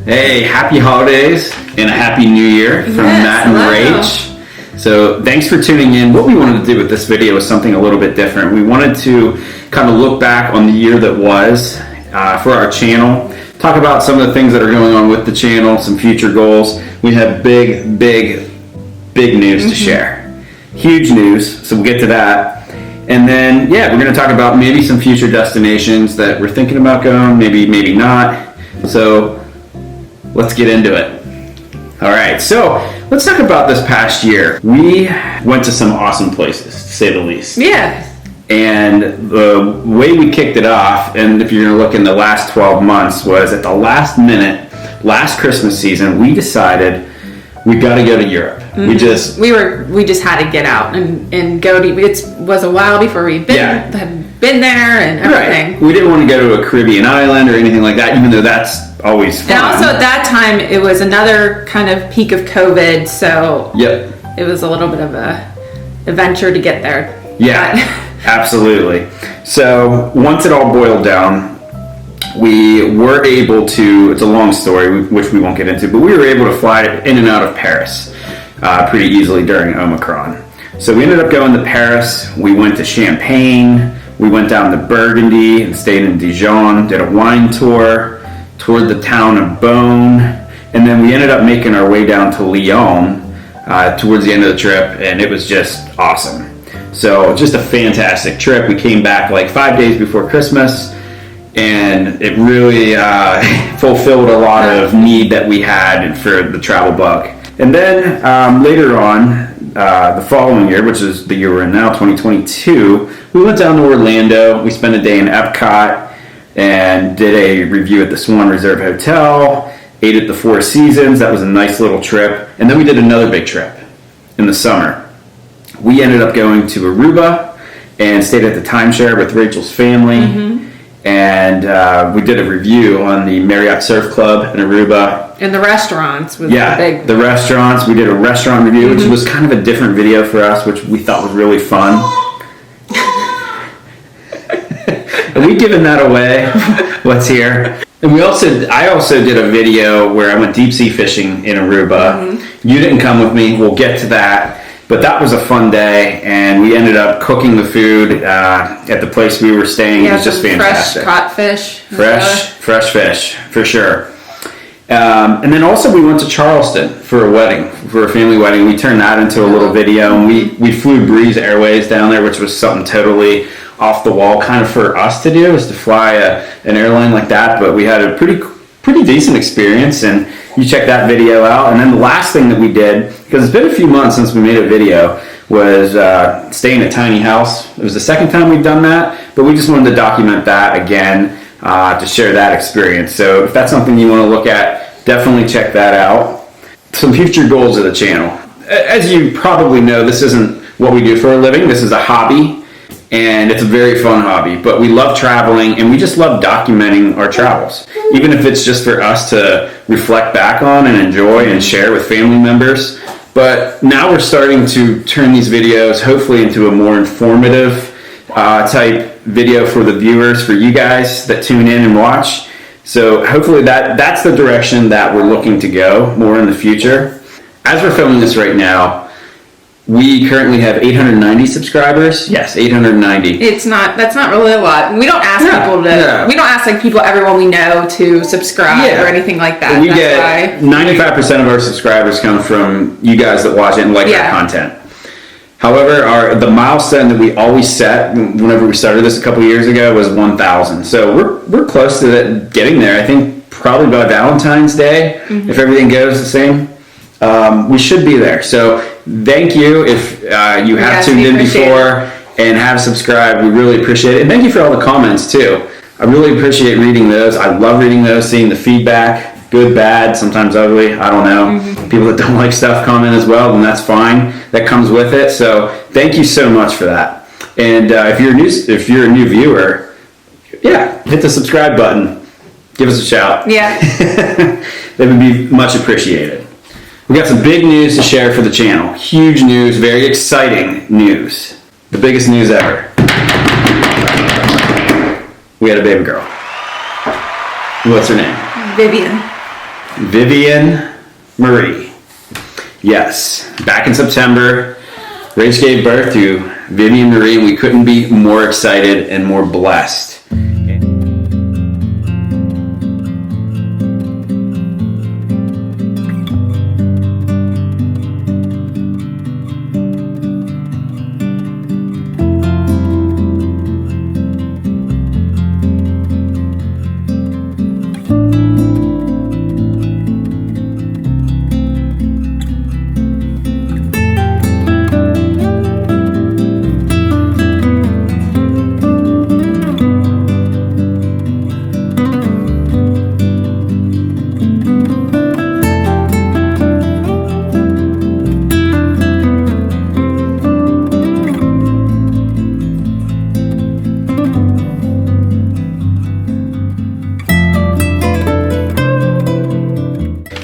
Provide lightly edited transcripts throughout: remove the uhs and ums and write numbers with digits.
Hey, happy holidays and a happy new year from Matt and Rach. So thanks for tuning in. What we wanted to do with this video is something a little bit different. We wanted to kind of look back on the year that was for our channel, talk about some of the things that are going on with the channel, some future goals. We have big news to share. Huge news, so we'll get to that. And then, we're going to talk about maybe some future destinations that we're thinking about going, maybe not. So let's get into it. All right, so let's talk about this past year. We went to some awesome places, to say the least. Yeah. And the way we kicked it off, and if you're going to look in the last 12 months, was at the last minute, last Christmas season, we decided we got to go to Europe. Mm-hmm. We just had to get out and go to. It was a while before we had been there and everything. Right. We didn't want to go to a Caribbean island or anything like that, even though that's always fun. And also at that time, it was another kind of peak of COVID, so it was a little bit of a adventure to get there. Yeah, absolutely. So once it all boiled down, we were able to, it's a long story, which we won't get into, but we were able to fly in and out of Paris pretty easily during Omicron. So we ended up going to Paris, we went to Champagne, we went down to Burgundy and stayed in Dijon, did a wine tour, toured the town of Beaune, and then we ended up making our way down to Lyon towards the end of the trip, and it was just awesome. So just a fantastic trip. We came back like 5 days before Christmas, and it really fulfilled a lot of need that we had for the travel bug. And then later on, the following year, which is the year we're in now, 2022, we went down to Orlando. We spent a day in Epcot and did a review at the Swan Reserve Hotel, ate at the Four Seasons. That was a nice little trip. And then we did another big trip in the summer. We ended up going to Aruba and stayed at the timeshare with Rachel's family. Mm-hmm. And we did a review on the Marriott Surf Club in Aruba. And the restaurants. The restaurants. We did a restaurant review, which was kind of a different video for us, which we thought was really fun. And we've given that away. What's here? And I also did a video where I went deep sea fishing in Aruba. Mm-hmm. You didn't come with me. We'll get to that. But that was a fun day, and we ended up cooking the food at the place we were staying. It was just fantastic. Fresh caught fish. Fresh fish, for sure. And then also we went to Charleston for a family wedding. We turned that into a little video, and we flew Breeze Airways down there, which was something totally off the wall kind of for us to do, is to fly an airline like that. But we had a pretty decent experience, and you check that video out. And then the last thing that we did, because it's been a few months since we made a video, was stay in a tiny house. It was the second time we've done that, but we just wanted to document that again to share that experience. So if that's something you want to look at, definitely check that out. Some future goals of the channel. As you probably know, this isn't what we do for a living. This is a hobby, and it's a very fun hobby, but we love traveling, and we just love documenting our travels, even if it's just for us to reflect back on and enjoy and share with family members. But now we're starting to turn these videos hopefully into a more informative type video for the viewers, for you guys that tune in and watch. So hopefully that's the direction that we're looking to go more in the future. As we're filming this right now, we currently have 890 subscribers. Yes, 890. That's not really a lot. We don't ask people to. We don't ask everyone we know to subscribe or anything like that. We get 95% of our subscribers come from you guys that watch it and like our content. However, the milestone that we always set whenever we started this a couple years ago was 1,000. So we're close to getting there. I think probably by Valentine's Day, if everything goes the same. We should be there. So thank you if you have tuned in before and have subscribed. We really appreciate it. And thank you for all the comments too. I really appreciate reading those. I love reading those, seeing the feedback. Good, bad, sometimes ugly. I don't know. Mm-hmm. People that don't like stuff comment as well, and that's fine. That comes with it. So thank you so much for that. And if you're a new viewer, hit the subscribe button. Give us a shout. Yeah. That would be much appreciated. We got some big news to share for the channel. Huge news, very exciting news. The biggest news ever. We had a baby girl. What's her name? Vivian. Vivian Marie. Yes, back in September, Rach gave birth to Vivian Marie, and we couldn't be more excited and more blessed.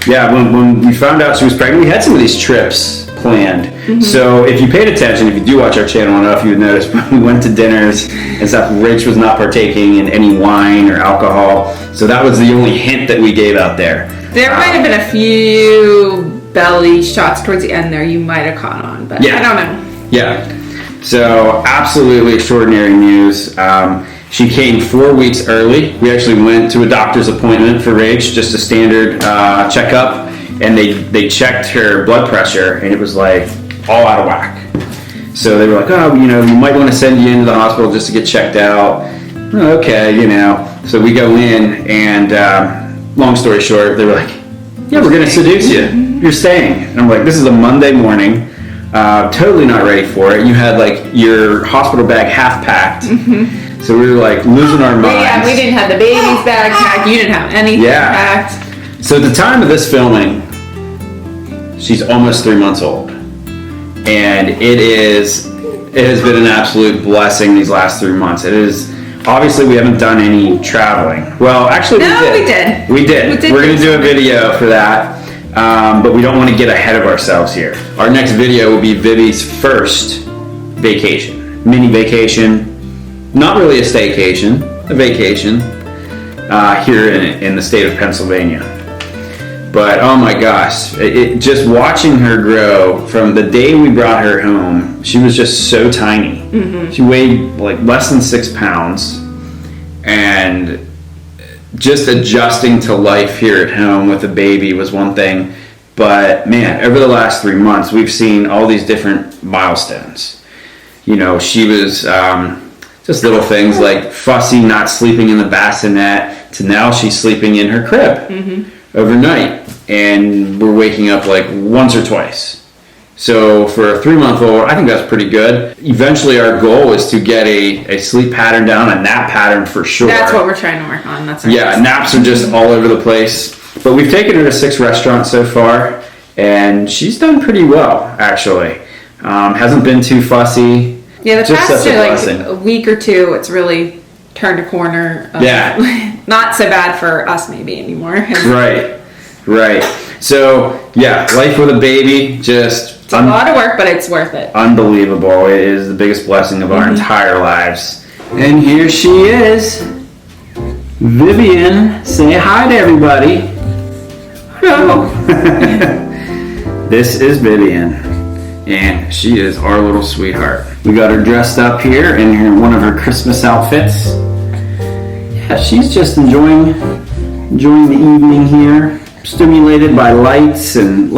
Yeah, when we found out she was pregnant, we had some of these trips planned. Mm-hmm. So if you paid attention, if you do watch our channel, I don't know if you would notice, but we went to dinners and stuff. Rach was not partaking in any wine or alcohol. So that was the only hint that we gave out there. There might have been a few belly shots towards the end there you might have caught on, but yeah. I don't know. Yeah. So absolutely extraordinary news. She came 4 weeks early. We actually went to a doctor's appointment for Rach, just a standard checkup, and they checked her blood pressure, and it was like all out of whack. So they were like, oh, you might want to send you into the hospital just to get checked out. Okay, So we go in, and long story short, they were like, yeah, we're going to seduce you. You're staying. And I'm like, this is a Monday morning. Totally not ready for it. You had like your hospital bag half packed. Mm-hmm. So we were like losing our minds. Yeah, we didn't have the baby's bag packed. You didn't have anything packed. So at the time of this filming, she's almost 3 months old. And it has been an absolute blessing these last 3 months. It is, obviously we haven't done any traveling. Well, actually we did. We did. We're going to do a video for that. But we don't want to get ahead of ourselves here. Our next video will be Vivi's first vacation. Mini vacation. Not really a staycation, a vacation here in the state of Pennsylvania. But oh my gosh, just watching her grow from the day we brought her home, she was just so tiny. Mm-hmm. She weighed like less than 6 pounds, and just adjusting to life here at home with a baby was one thing. But man, over the last 3 months, we've seen all these different milestones. She was just little things like fussy, not sleeping in the bassinet, to now she's sleeping in her crib overnight. And we're waking up like once or twice. So for a 3-month-old, I think that's pretty good. Eventually our goal is to get a sleep pattern down, a nap pattern for sure. That's what we're trying to work on. Naps are just all over the place. But we've taken her to 6 restaurants so far, and she's done pretty well, actually. Hasn't been too fussy. Yeah, the past a week or two, it's really turned a corner. Not so bad for us maybe anymore. Right. So, yeah, life with a baby, it's a lot of work, but it's worth it. Unbelievable. It is the biggest blessing of our entire lives. And here she is. Vivian, say hi to everybody. Hello. This is Vivian, and she is our little sweetheart. We got her dressed up here in one of her Christmas outfits. Yeah, she's just enjoying the evening here, stimulated by lights, and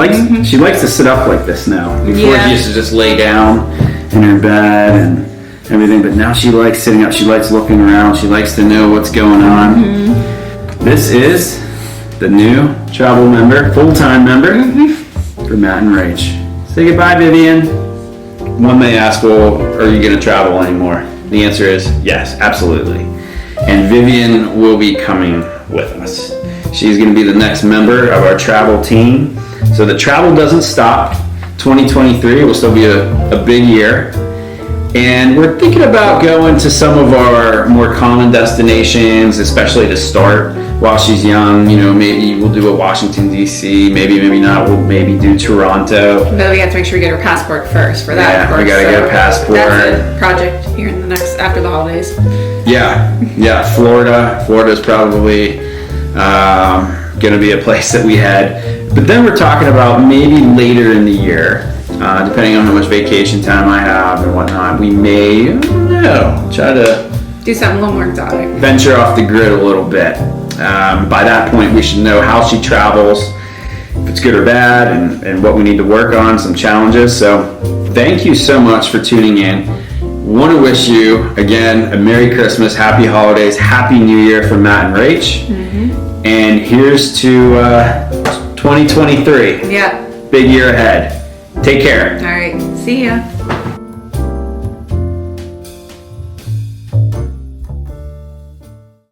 she likes to sit up like this now. Before she used to just lay down in her bed and everything, but now she likes sitting up. She likes looking around. She likes to know what's going on. This is the new travel member, full-time member for Matt and Rach. Say goodbye, Vivian. One may ask, well, are you going to travel anymore? The answer is yes, absolutely. And Vivian will be coming with us. She's going to be the next member of our travel team. So the travel doesn't stop. 2023 will still be a big year. And we're thinking about going to some of our more common destinations, especially to start while she's young. Maybe we'll do a Washington, D.C., maybe not. We'll maybe do Toronto. But we have to make sure we get her passport first for that. Yeah, we got to get a passport. That's a project here in after the holidays. Yeah, Florida. Florida's probably Gonna be a place that we head. But then we're talking about maybe later in the year, depending on how much vacation time I have and whatnot, we may, I don't know, try to do something a little more exotic. Venture off the grid a little bit. By that point, we should know how she travels, if it's good or bad, and what we need to work on, some challenges. So thank you so much for tuning in. Want to wish you, again, a Merry Christmas, Happy Holidays, Happy New Year from Matt and Rach. And here's to 2023. Yeah. Big year ahead. Take care. All right. See ya.